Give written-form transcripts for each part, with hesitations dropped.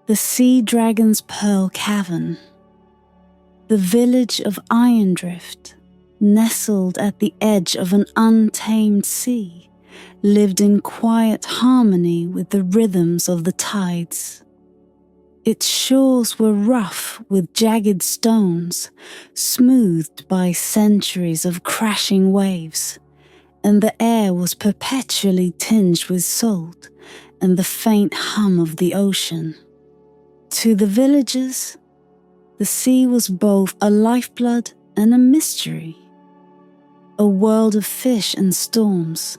The Sea Dragon Pearl Cavern. The village of Irondrift, nestled at the edge of an untamed sea, lived in quiet harmony with the rhythms of the tides. Its shores were rough with jagged stones, smoothed by centuries of crashing waves, and the air was perpetually tinged with salt and the faint hum of the ocean. To the villagers, the sea was both a lifeblood and a mystery, a world of fish and storms,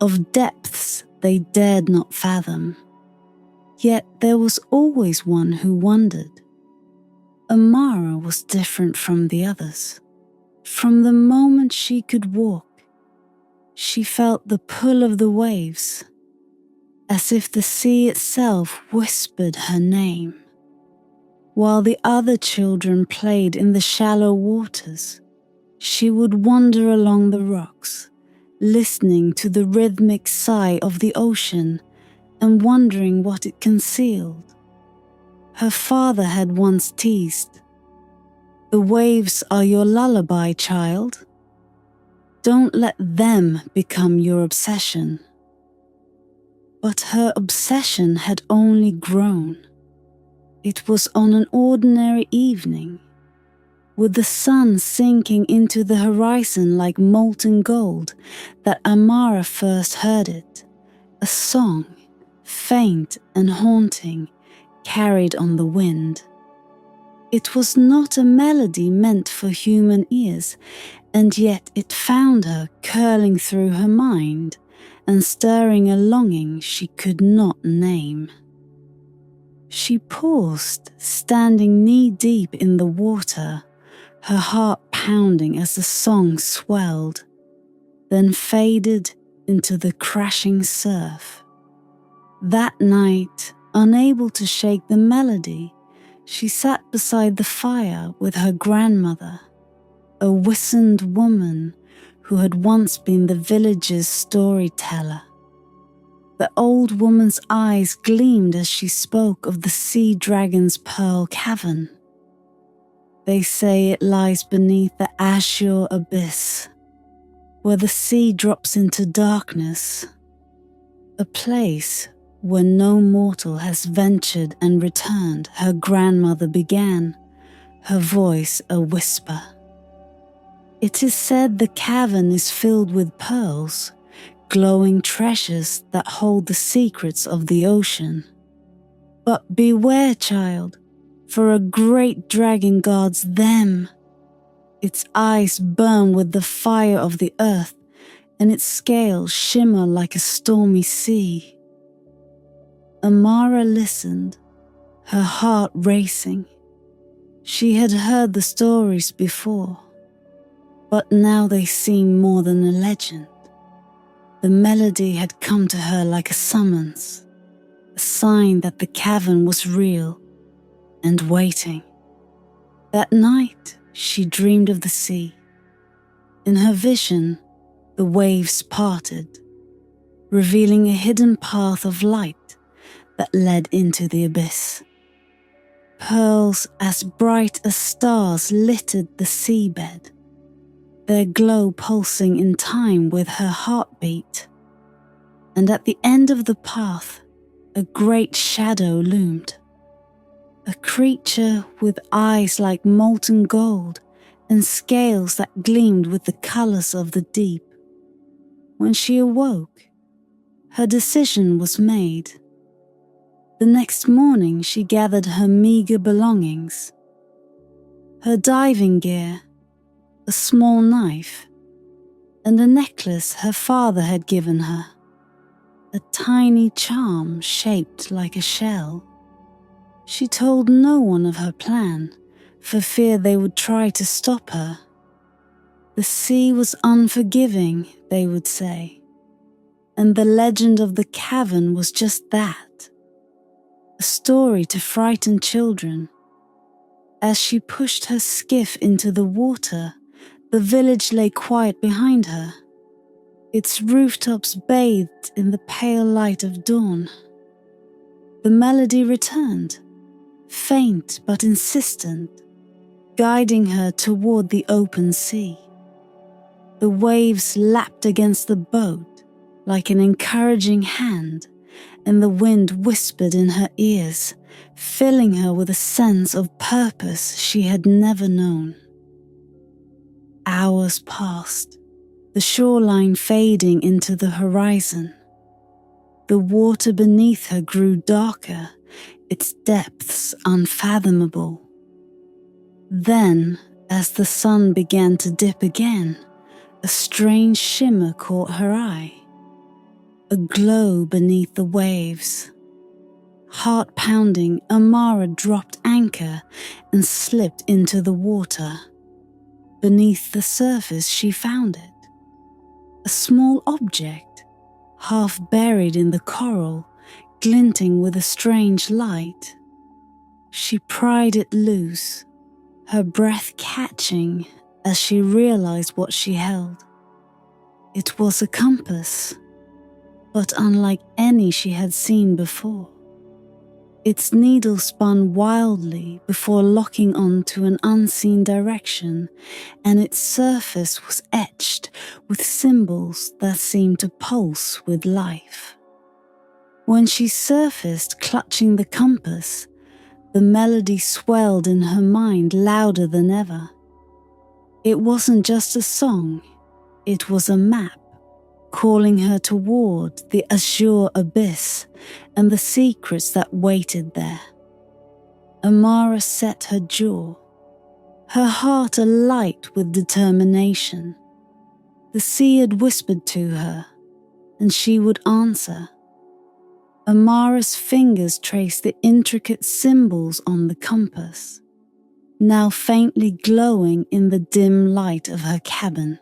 of depths they dared not fathom. Yet there was always one who wondered. Amara was different from the others. From the moment she could walk, she felt the pull of the waves, as if the sea itself whispered her name. While the other children played in the shallow waters, she would wander along the rocks, listening to the rhythmic sigh of the ocean and wondering what it concealed. Her father had once teased, "The waves are your lullaby, child. Don't let them become your obsession." But her obsession had only grown. It was on an ordinary evening, with the sun sinking into the horizon like molten gold, that Amara first heard it, a song, faint and haunting, carried on the wind. It was not a melody meant for human ears, and yet it found her curling through her mind and stirring a longing she could not name. She paused, standing knee-deep in the water, her heart pounding as the song swelled, then faded into the crashing surf. That night, unable to shake the melody, she sat beside the fire with her grandmother, a wizened woman who had once been the village's storyteller. The old woman's eyes gleamed as she spoke of the Sea Dragon's Pearl Cavern. They say it lies beneath the Azure Abyss, where the sea drops into darkness, a place where no mortal has ventured and returned, her grandmother began, her voice a whisper. It is said the cavern is filled with pearls, glowing treasures that hold the secrets of the ocean. But beware, child, for a great dragon guards them. Its eyes burn with the fire of the earth, and its scales shimmer like a stormy sea. Amara listened, her heart racing. She had heard the stories before, but now they seemed more than a legend. The melody had come to her like a summons, a sign that the cavern was real and waiting. That night, she dreamed of the sea. In her vision, the waves parted, revealing a hidden path of light that led into the abyss. Pearls as bright as stars littered the seabed, their glow pulsing in time with her heartbeat. And at the end of the path, a great shadow loomed, a creature with eyes like molten gold and scales that gleamed with the colors of the deep. When she awoke, her decision was made. The next morning she gathered her meager belongings, her diving gear, a small knife, and a necklace her father had given her, a tiny charm shaped like a shell. She told no one of her plan, for fear they would try to stop her. The sea was unforgiving, they would say, and the legend of the cavern was just that, a story to frighten children. As she pushed her skiff into the water, the village lay quiet behind her, its rooftops bathed in the pale light of dawn. The melody returned, faint but insistent, guiding her toward the open sea. The waves lapped against the boat like an encouraging hand, and the wind whispered in her ears, filling her with a sense of purpose she had never known. Hours passed, the shoreline fading into the horizon. The water beneath her grew darker, its depths unfathomable. Then, as the sun began to dip again, a strange shimmer caught her eye. A glow beneath the waves. Heart-pounding, Amara dropped anchor and slipped into the water. Beneath the surface she found it. A small object, half buried in the coral, glinting with a strange light. She pried it loose, her breath catching as she realized what she held. It was a compass, but unlike any she had seen before. Its needle spun wildly before locking onto an unseen direction, and its surface was etched with symbols that seemed to pulse with life. When she surfaced clutching the compass, the melody swelled in her mind louder than ever. It wasn't just a song, it was a map, calling her toward the Azure Abyss and the secrets that waited there. Amara set her jaw, her heart alight with determination. The sea had whispered to her, and she would answer. Amara's fingers traced the intricate symbols on the compass, now faintly glowing in the dim light of her cabin.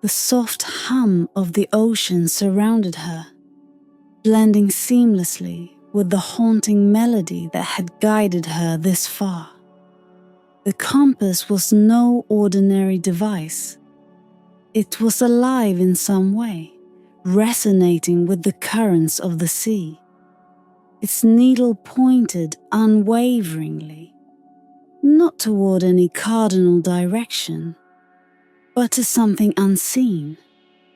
The soft hum of the ocean surrounded her, blending seamlessly with the haunting melody that had guided her this far. The compass was no ordinary device. It was alive in some way, resonating with the currents of the sea. Its needle pointed unwaveringly, not toward any cardinal direction, but to something unseen,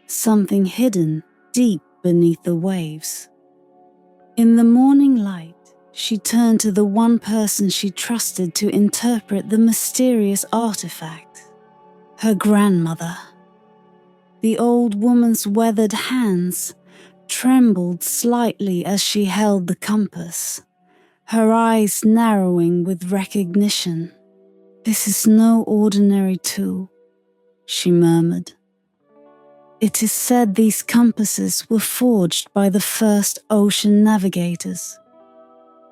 something hidden deep beneath the waves. In the morning light, she turned to the one person she trusted to interpret the mysterious artifact, her grandmother. The old woman's weathered hands trembled slightly as she held the compass, her eyes narrowing with recognition. "This is no ordinary tool," she murmured. "It is said these compasses were forged by the first ocean navigators,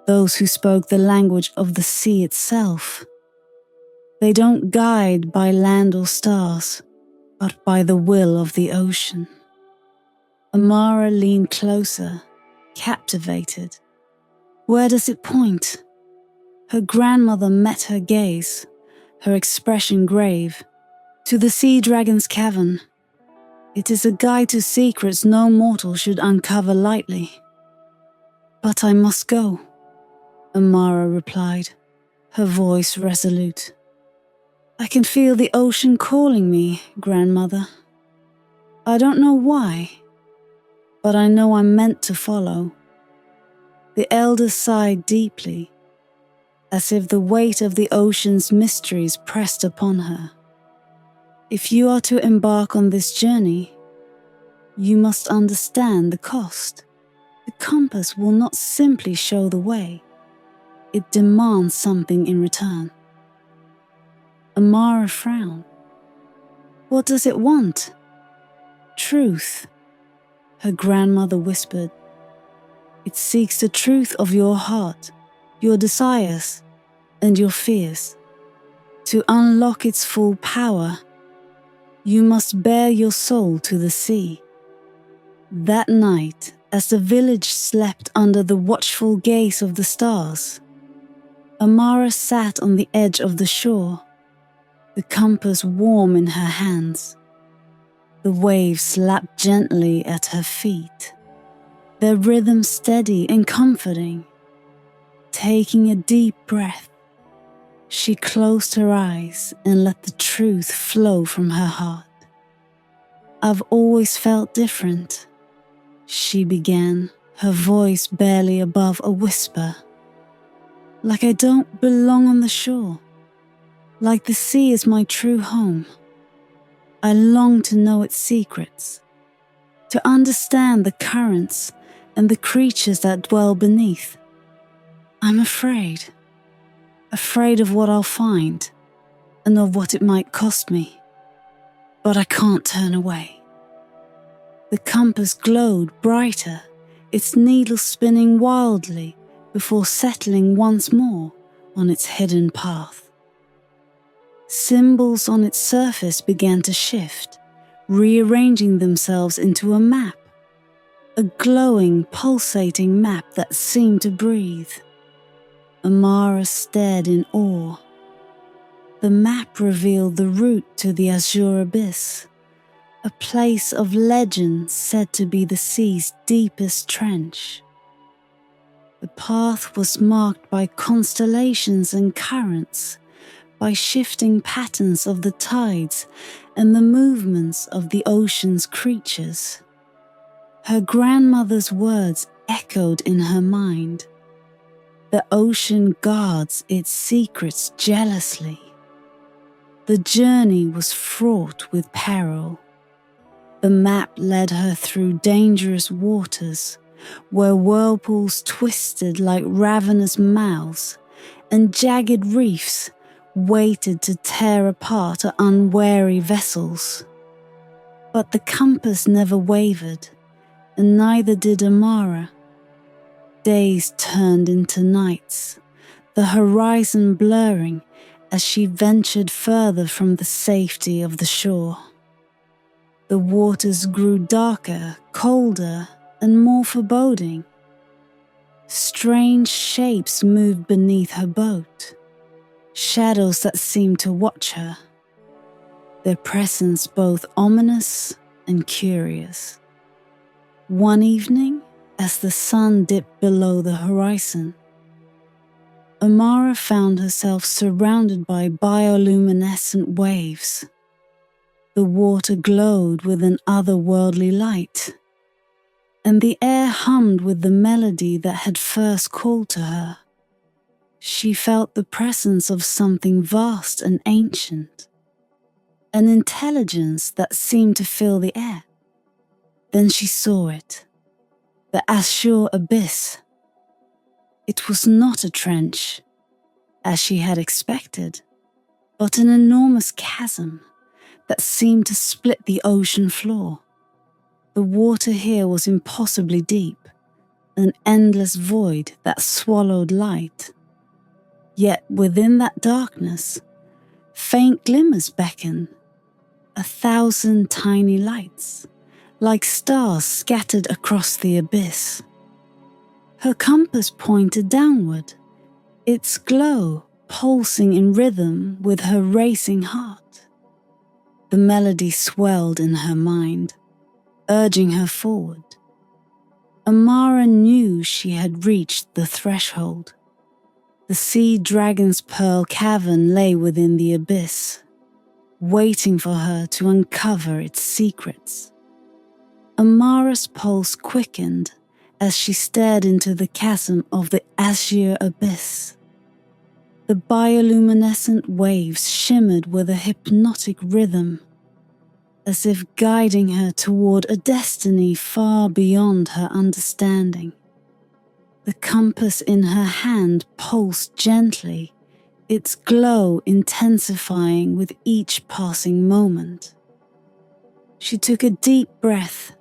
those who spoke the language of the sea itself. They don't guide by land or stars, but by the will of the ocean." Amara leaned closer, captivated. "Where does it point?" Her grandmother met her gaze, her expression grave. "To the Sea Dragon's Cavern. It is a guide to secrets no mortal should uncover lightly." "But I must go," Amara replied, her voice resolute. "I can feel the ocean calling me, grandmother. I don't know why, but I know I'm meant to follow." The elder sighed deeply, as if the weight of the ocean's mysteries pressed upon her. "If you are to embark on this journey, you must understand the cost. The compass will not simply show the way. It demands something in return." Amara frowned. "What does it want?" "Truth," her grandmother whispered. "It seeks the truth of your heart, your desires, and your fears. To unlock its full power, you must bare your soul to the sea." That night, as the village slept under the watchful gaze of the stars, Amara sat on the edge of the shore, the compass warm in her hands. The waves lapped gently at her feet, their rhythm steady and comforting. Taking a deep breath, she closed her eyes and let the truth flow from her heart. "I've always felt different," she began, her voice barely above a whisper. "Like I don't belong on the shore. Like the sea is my true home. I long to know its secrets, to understand the currents and the creatures that dwell beneath. I'm afraid of what I'll find and of what it might cost me, but I can't turn away." The compass glowed brighter, its needle spinning wildly before settling once more on its hidden path. Symbols on its surface began to shift, rearranging themselves into a map, a glowing, pulsating map that seemed to breathe. Amara stared in awe. The map revealed the route to the Azure Abyss, a place of legend said to be the sea's deepest trench. The path was marked by constellations and currents, by shifting patterns of the tides and the movements of the ocean's creatures. Her grandmother's words echoed in her mind. The ocean guards its secrets jealously. The journey was fraught with peril. The map led her through dangerous waters, where whirlpools twisted like ravenous mouths, and jagged reefs waited to tear apart unwary vessels. But the compass never wavered, and neither did Amara. Days turned into nights, the horizon blurring as she ventured further from the safety of the shore. The waters grew darker, colder, and more foreboding. Strange shapes moved beneath her boat, shadows that seemed to watch her, their presence both ominous and curious. One evening, as the sun dipped below the horizon, Amara found herself surrounded by bioluminescent waves. The water glowed with an otherworldly light, and the air hummed with the melody that had first called to her. She felt the presence of something vast and ancient, an intelligence that seemed to fill the air. Then she saw it, the Azure Abyss. It was not a trench, as she had expected, but an enormous chasm that seemed to split the ocean floor. The water here was impossibly deep, an endless void that swallowed light. Yet within that darkness, faint glimmers beckon, 1,000 tiny lights, like stars scattered across the abyss. Her compass pointed downward, its glow pulsing in rhythm with her racing heart. The melody swelled in her mind, urging her forward. Amara knew she had reached the threshold. The Sea Dragon's Pearl Cavern lay within the abyss, waiting for her to uncover its secrets. Amara's pulse quickened as she stared into the chasm of the Azure Abyss. The bioluminescent waves shimmered with a hypnotic rhythm, as if guiding her toward a destiny far beyond her understanding. The compass in her hand pulsed gently, its glow intensifying with each passing moment. She took a deep breath,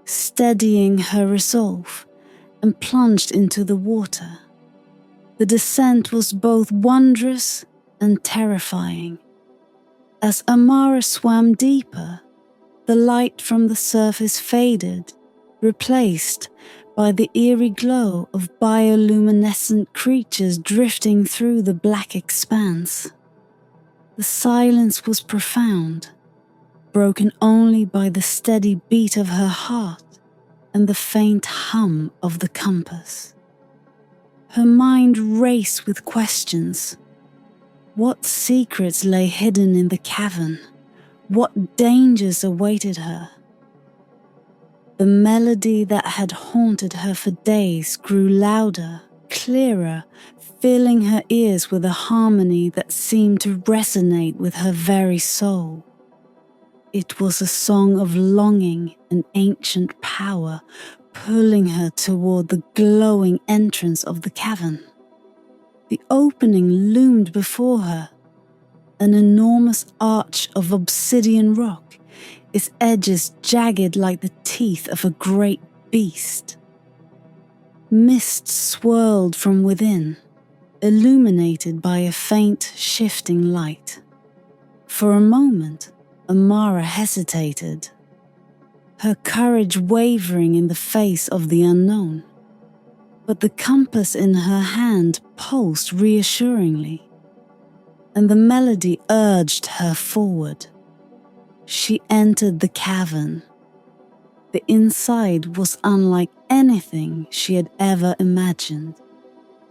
steadying her resolve, and plunged into the water. The descent was both wondrous and terrifying. As Amara swam deeper, the light from the surface faded, replaced by the eerie glow of bioluminescent creatures drifting through the black expanse. The silence was profound, broken only by the steady beat of her heart and the faint hum of the compass. Her mind raced with questions. What secrets lay hidden in the cavern? What dangers awaited her? The melody that had haunted her for days grew louder, clearer, filling her ears with a harmony that seemed to resonate with her very soul. It was a song of longing and ancient power, pulling her toward the glowing entrance of the cavern. The opening loomed before her, an enormous arch of obsidian rock, its edges jagged like the teeth of a great beast. Mist swirled from within, illuminated by a faint, shifting light. For a moment, Amara hesitated, her courage wavering in the face of the unknown. But the compass in her hand pulsed reassuringly, and the melody urged her forward. She entered the cavern. The inside was unlike anything she had ever imagined.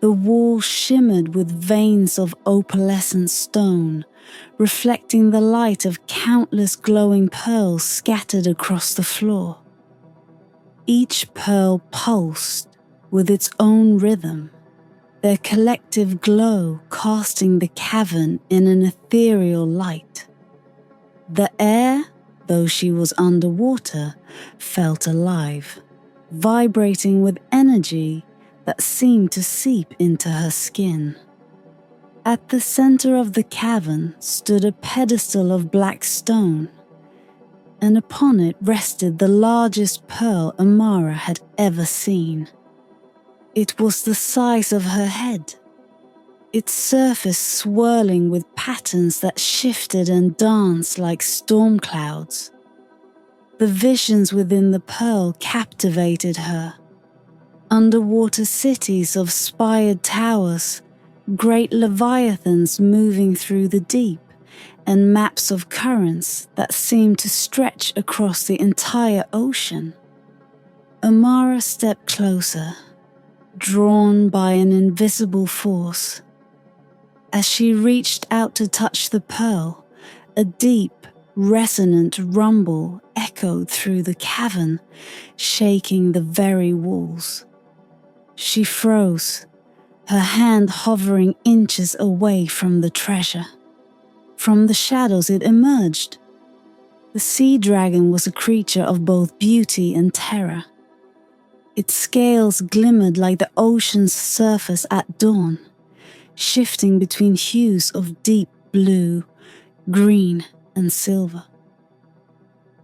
The walls shimmered with veins of opalescent stone, reflecting the light of countless glowing pearls scattered across the floor. Each pearl pulsed with its own rhythm, their collective glow casting the cavern in an ethereal light. The air, though she was underwater, felt alive, vibrating with energy that seemed to seep into her skin. At the center of the cavern stood a pedestal of black stone, and upon it rested the largest pearl Amara had ever seen. It was the size of her head, its surface swirling with patterns that shifted and danced like storm clouds. The visions within the pearl captivated her. Underwater cities of spired towers, great leviathans moving through the deep, and maps of currents that seemed to stretch across the entire ocean. Amara stepped closer, drawn by an invisible force. As she reached out to touch the pearl, a deep, resonant rumble echoed through the cavern, shaking the very walls. She froze, her hand hovering inches away from the treasure. From the shadows it emerged. The sea dragon was a creature of both beauty and terror. Its scales glimmered like the ocean's surface at dawn, shifting between hues of deep blue, green, and silver.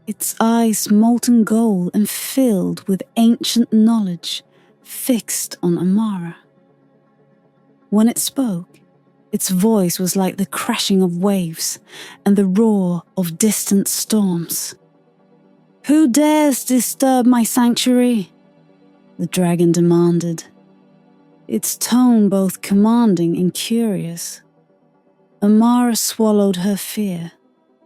Its eyes molten gold and filled with ancient knowledge, fixed on Amara. When it spoke, its voice was like the crashing of waves and the roar of distant storms. "Who dares disturb my sanctuary?" the dragon demanded, its tone both commanding and curious. Amara swallowed her fear,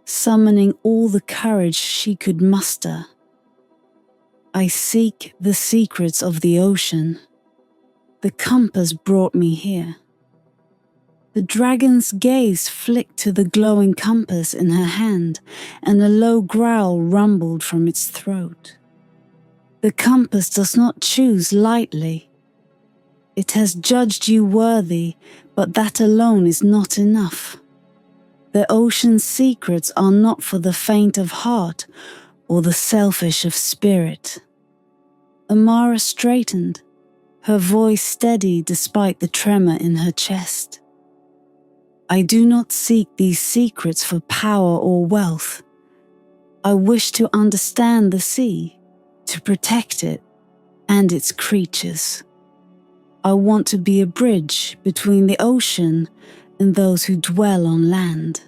summoning all the courage she could muster. "I seek the secrets of the ocean. The compass brought me here." The dragon's gaze flicked to the glowing compass in her hand, and a low growl rumbled from its throat. "The compass does not choose lightly. It has judged you worthy, but that alone is not enough. The ocean's secrets are not for the faint of heart or the selfish of spirit." Amara straightened, her voice steady despite the tremor in her chest. "I do not seek these secrets for power or wealth. I wish to understand the sea, to protect it and its creatures. I want to be a bridge between the ocean and those who dwell on land."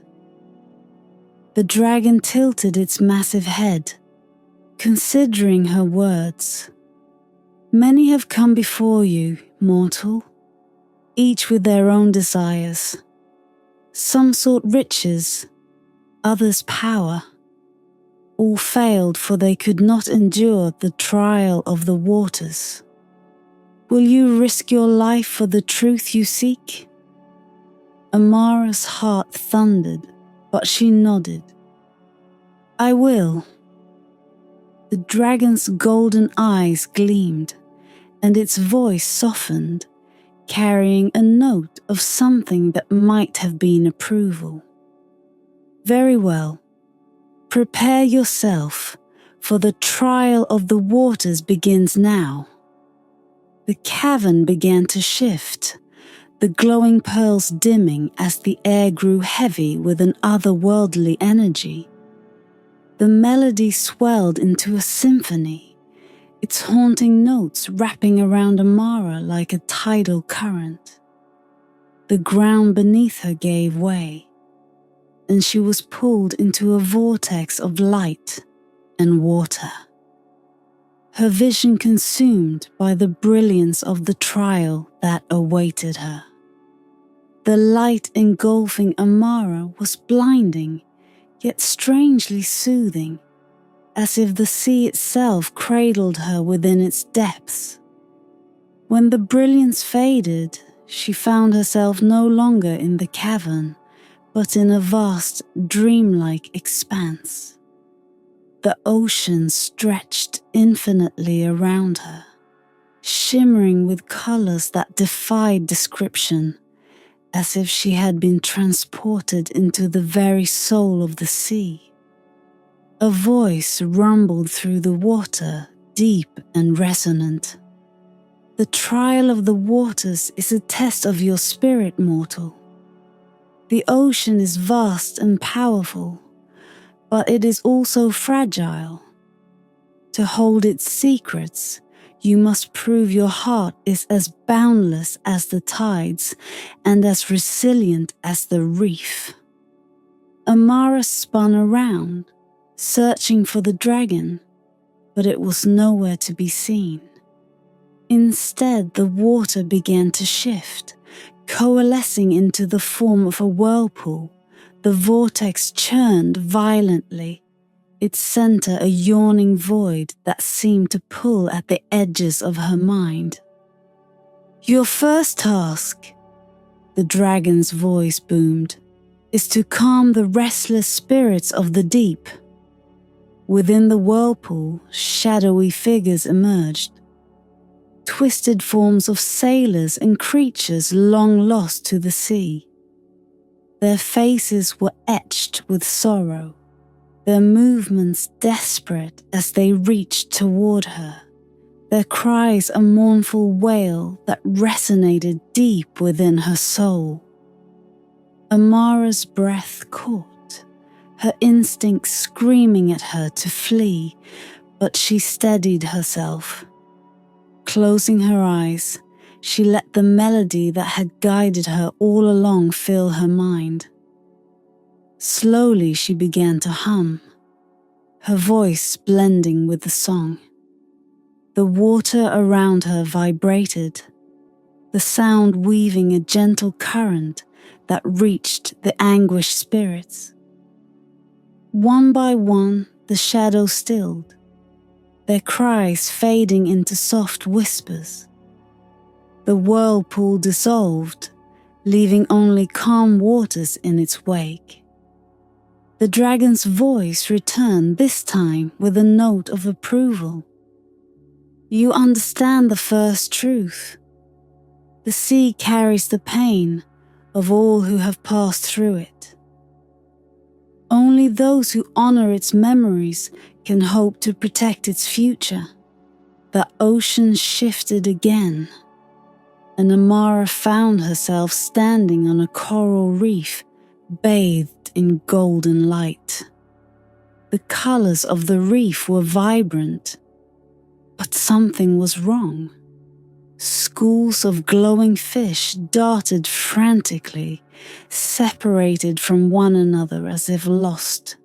The dragon tilted its massive head, considering her words. "Many have come before you, mortal, each with their own desires. Some sought riches, others power. All failed, for they could not endure the trial of the waters. Will you risk your life for the truth you seek?" Amara's heart thundered, but she nodded. "I will." The dragon's golden eyes gleamed, and its voice softened, carrying a note of something that might have been approval. "Very well. Prepare yourself, for the trial of the waters begins now." The cavern began to shift, the glowing pearls dimming as the air grew heavy with an otherworldly energy. The melody swelled into a symphony, its haunting notes wrapping around Amara like a tidal current. The ground beneath her gave way, and she was pulled into a vortex of light and water. Her vision consumed by the brilliance of the trial that awaited her. The light engulfing Amara was blinding, yet strangely soothing, as if the sea itself cradled her within its depths. When the brilliance faded, she found herself no longer in the cavern, but in a vast, dreamlike expanse. The ocean stretched infinitely around her, shimmering with colors that defied description, as if she had been transported into the very soul of the sea. A voice rumbled through the water, deep and resonant. "The trial of the waters is a test of your spirit, mortal. The ocean is vast and powerful, but it is also fragile. To hold its secrets, you must prove your heart is as boundless as the tides and as resilient as the reef." Amara spun around, searching for the dragon, but it was nowhere to be seen. Instead, the water began to shift, coalescing into the form of a whirlpool. The vortex churned violently, its center a yawning void that seemed to pull at the edges of her mind. "Your first task," the dragon's voice boomed, "is to calm the restless spirits of the deep." Within the whirlpool, shadowy figures emerged, twisted forms of sailors and creatures long lost to the sea. Their faces were etched with sorrow, their movements desperate as they reached toward her, their cries a mournful wail that resonated deep within her soul. Amara's breath caught, her instincts screaming at her to flee, but she steadied herself. Closing her eyes, she let the melody that had guided her all along fill her mind. Slowly she began to hum, her voice blending with the song. The water around her vibrated, the sound weaving a gentle current that reached the anguished spirits. One by one, the shadows stilled, their cries fading into soft whispers. The whirlpool dissolved, leaving only calm waters in its wake. The dragon's voice returned, this time with a note of approval. "You understand the first truth. The sea carries the pain of all who have passed through it. Only those who honor its memories can hope to protect its future." The ocean shifted again, and Amara found herself standing on a coral reef bathed in golden light. The colors of the reef were vibrant, but something was wrong. Schools of glowing fish darted frantically, separated from one another as if lost.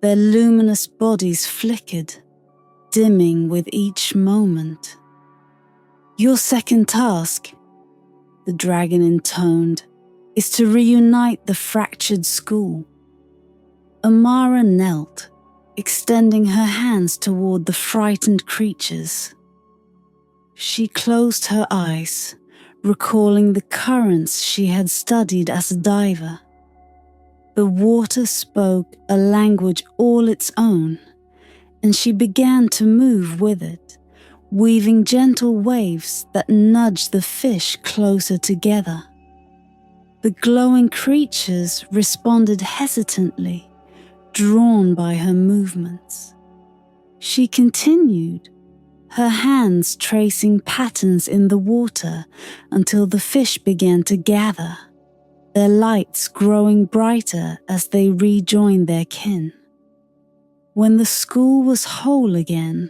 Their luminous bodies flickered, dimming with each moment. "Your second task," the dragon intoned, "is to reunite the fractured school." Amara knelt, extending her hands toward the frightened creatures. She closed her eyes, recalling the currents she had studied as a diver. The water spoke a language all its own, and she began to move with it, weaving gentle waves that nudged the fish closer together. The glowing creatures responded hesitantly, drawn by her movements. She continued, her hands tracing patterns in the water until the fish began to gather, their lights growing brighter as they rejoined their kin. When the school was whole again,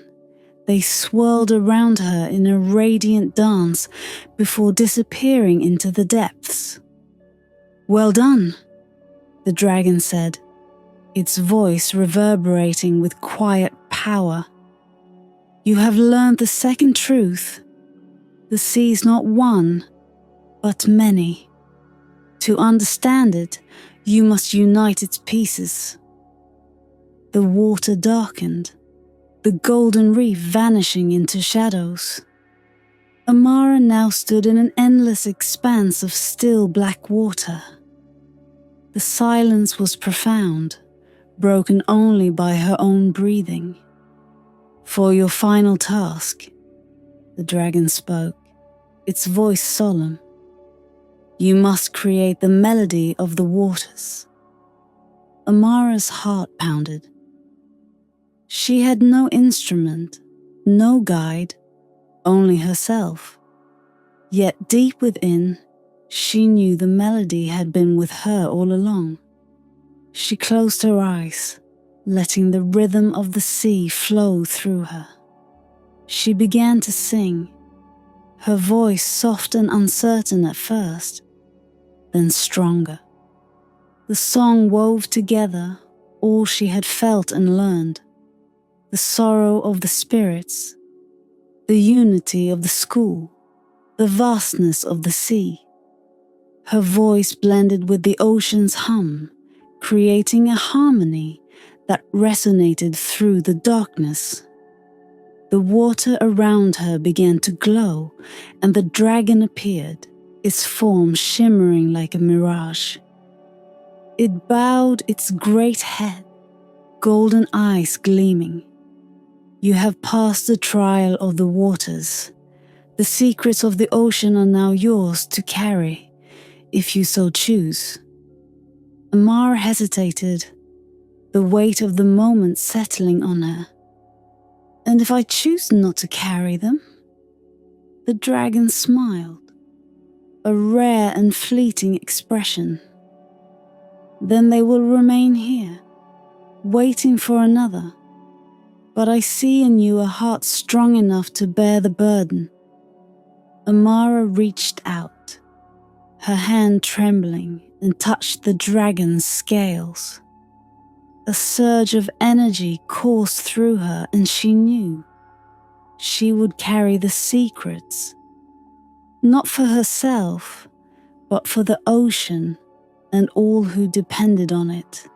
they swirled around her in a radiant dance before disappearing into the depths. "Well done," the dragon said, its voice reverberating with quiet power. "You have learned the second truth. The sea is not one, but many. To understand it, you must unite its pieces." The water darkened, the golden reef vanishing into shadows. Amara now stood in an endless expanse of still black water. The silence was profound, broken only by her own breathing. "For your final task," the dragon spoke, its voice solemn, "you must create the melody of the waters." Amara's heart pounded. She had no instrument, no guide, only herself. Yet deep within, she knew the melody had been with her all along. She closed her eyes, letting the rhythm of the sea flow through her. She began to sing, her voice soft and uncertain at first, then stronger. The song wove together all she had felt and learned, the sorrow of the spirits, the unity of the school, the vastness of the sea. Her voice blended with the ocean's hum, creating a harmony that resonated through the darkness. The water around her began to glow, and the dragon appeared, its form shimmering like a mirage. It bowed its great head, golden eyes gleaming. "You have passed the trial of the waters. The secrets of the ocean are now yours to carry, if you so choose." Amara hesitated, the weight of the moment settling on her. "And if I choose not to carry them?" The dragon smiled, a rare and fleeting expression. "Then they will remain here, waiting for another. But I see in you a heart strong enough to bear the burden." Amara reached out, her hand trembling, and touched the dragon's scales. A surge of energy coursed through her, and she knew she would carry the secrets, not for herself, but for the ocean and all who depended on it.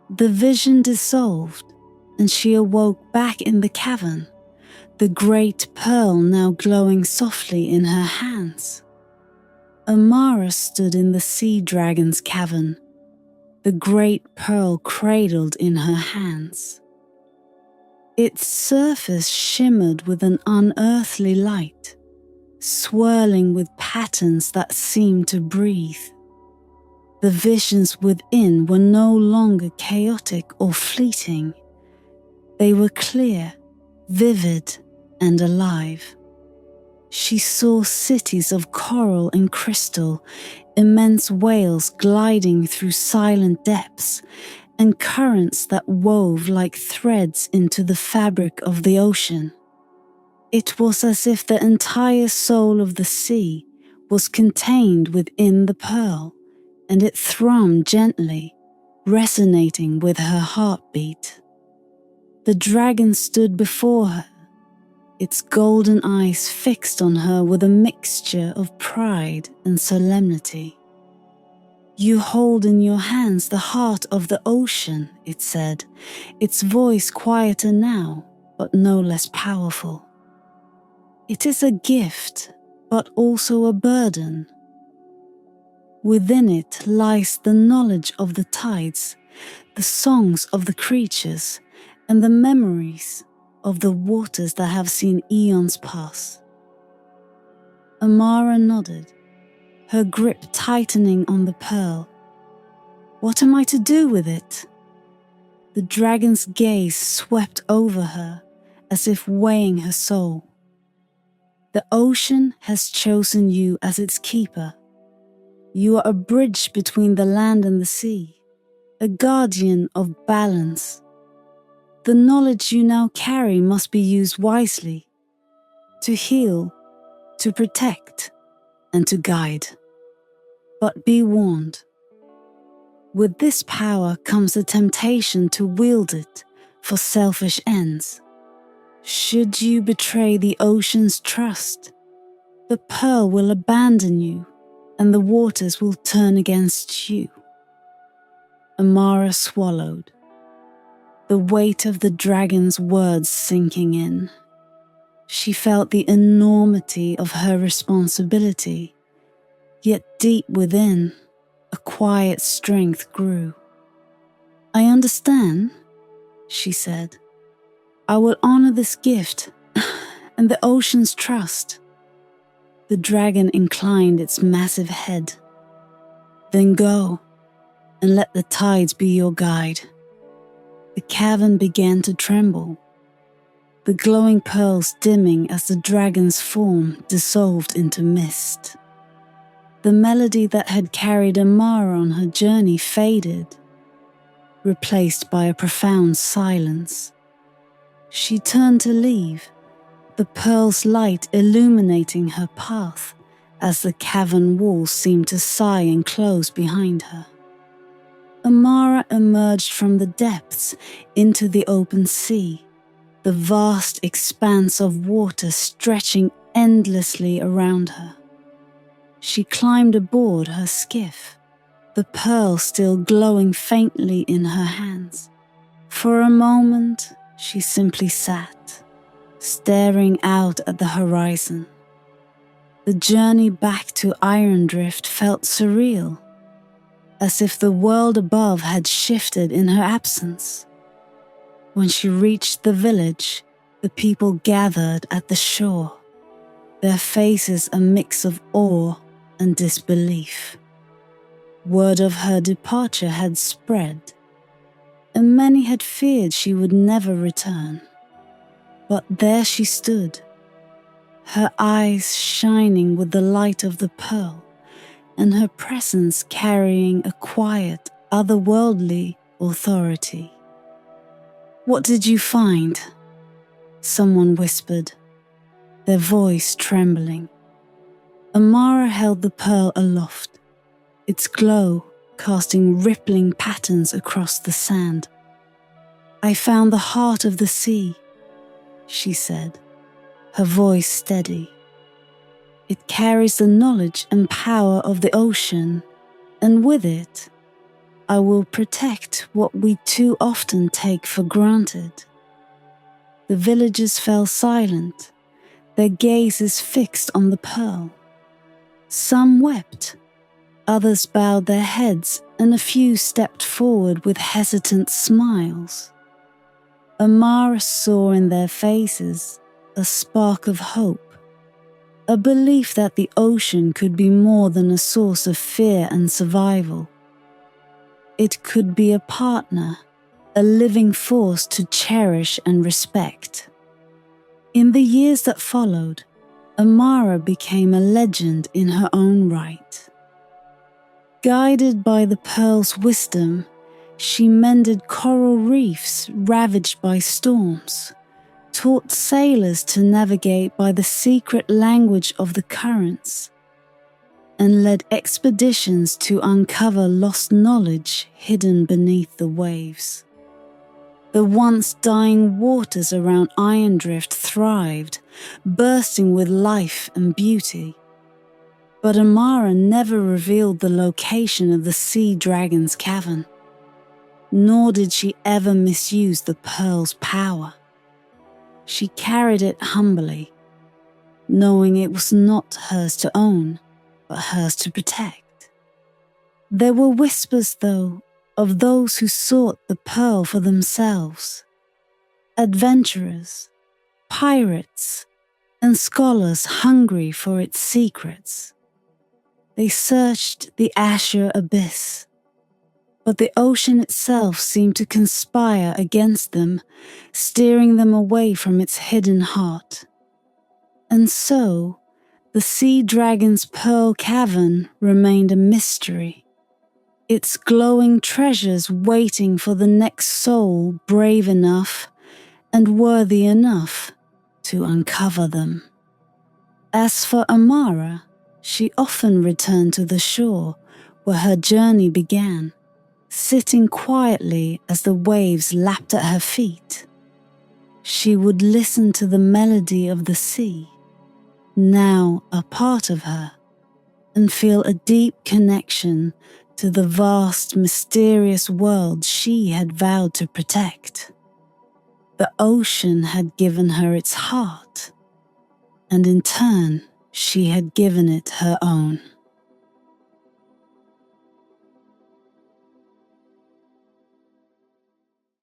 The vision dissolved, and she awoke back in the cavern, the great pearl now glowing softly in her hands. Amara stood in the Sea Dragon's cavern, the great pearl cradled in her hands. Its surface shimmered with an unearthly light, swirling with patterns that seemed to breathe. The visions within were no longer chaotic or fleeting. They were clear, vivid, and alive. She saw cities of coral and crystal, immense whales gliding through silent depths, and currents that wove like threads into the fabric of the ocean. It was as if the entire soul of the sea was contained within the pearl, and it thrummed gently, resonating with her heartbeat. The dragon stood before her, its golden eyes fixed on her with a mixture of pride and solemnity. "You hold in your hands the heart of the ocean," it said, its voice quieter now, but no less powerful. It is a gift, but also a burden. Within it lies the knowledge of the tides, the songs of the creatures, and the memories of the waters that have seen eons pass. Amara nodded, her grip tightening on the pearl. What am I to do with it? The dragon's gaze swept over her, as if weighing her soul. The ocean has chosen you as its keeper. You are a bridge between the land and the sea, a guardian of balance. The knowledge you now carry must be used wisely, to heal, to protect, and to guide. But be warned. With this power comes the temptation to wield it for selfish ends. Should you betray the ocean's trust, the pearl will abandon you and the waters will turn against you. Amara swallowed, the weight of the dragon's words sinking in. She felt the enormity of her responsibility, yet deep within, a quiet strength grew. I understand, she said. I will honor this gift and the ocean's trust. The dragon inclined its massive head. Then go, and let the tides be your guide. The cavern began to tremble, the glowing pearls dimming as the dragon's form dissolved into mist. The melody that had carried Amara on her journey faded, replaced by a profound silence. She turned to leave, the pearl's light illuminating her path as the cavern walls seemed to sigh and close behind her. Amara emerged from the depths into the open sea, the vast expanse of water stretching endlessly around her. She climbed aboard her skiff, the pearl still glowing faintly in her hands. For a moment, she simply sat, staring out at the horizon. The journey back to Irondrift felt surreal, as if the world above had shifted in her absence. When she reached the village, the people gathered at the shore, their faces a mix of awe and disbelief. Word of her departure had spread, and many had feared she would never return. But there she stood, her eyes shining with the light of the pearl, and her presence carrying a quiet, otherworldly authority. What did you find? Someone whispered, their voice trembling. Amara held the pearl aloft, its glow casting rippling patterns across the sand. I found the heart of the sea, she said, her voice steady. It carries the knowledge and power of the ocean, and with it, I will protect what we too often take for granted. The villagers fell silent, their gazes fixed on the pearl. Some wept, others bowed their heads, and a few stepped forward with hesitant smiles. Amara saw in their faces a spark of hope, a belief that the ocean could be more than a source of fear and survival. It could be a partner, a living force to cherish and respect. In the years that followed, Amara became a legend in her own right. Guided by the pearl's wisdom, she mended coral reefs ravaged by storms, taught sailors to navigate by the secret language of the currents, and led expeditions to uncover lost knowledge hidden beneath the waves. The once dying waters around Irondrift thrived, bursting with life and beauty. But Amara never revealed the location of the Sea Dragon's cavern, nor did she ever misuse the pearl's power. She carried it humbly, knowing it was not hers to own, but hers to protect. There were whispers, though, of those who sought the pearl for themselves. Adventurers, pirates, and scholars hungry for its secrets. They searched the Azure Abyss, but the ocean itself seemed to conspire against them, steering them away from its hidden heart. And so, the Sea Dragon's Pearl Cavern remained a mystery, its glowing treasures waiting for the next soul brave enough and worthy enough to uncover them. As for Amara, she often returned to the shore where her journey began, sitting quietly as the waves lapped at her feet. She would listen to the melody of the sea, now a part of her, and feel a deep connection to the vast, mysterious world she had vowed to protect. The ocean had given her its heart, and in turn, she had given it her own.